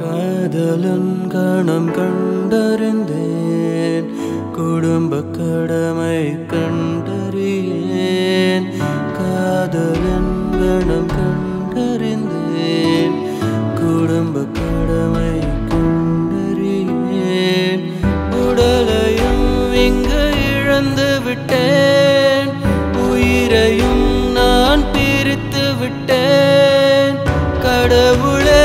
காதலன் கணம் கண்டறிந்தேன், குடும்ப கடமை கண்டறியேன். காதலன் கணம் கண்டறிந்தேன், குடும்ப கடமை கண்டறியேன். உடலையும் இங்கு இழந்து விட்டேன், உயிரையும் நான் பிரித்து விட்டேன். கடவுளே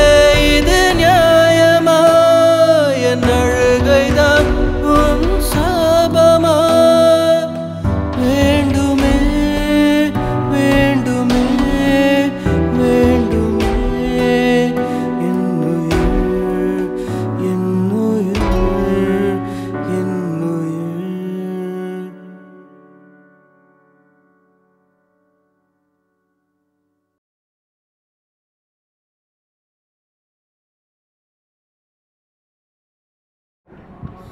இது நியாயமா? என் அழுகைதான் உன் சாபமா? வேண்டுமே வேண்டுமே வேண்டுமே என்னுயிர் என்னுயிர் என்னுயிர்.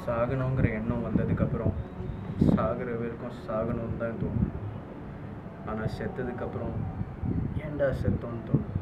சாகணுங்கிற எண்ணம் வந்ததுக்கப்புறம் சாகிற வரைக்கும் சாகணும்னு தான் தோணும். ஆனால் செத்ததுக்கப்புறம் ஏன்டா செத்தோன்னு தோணும்.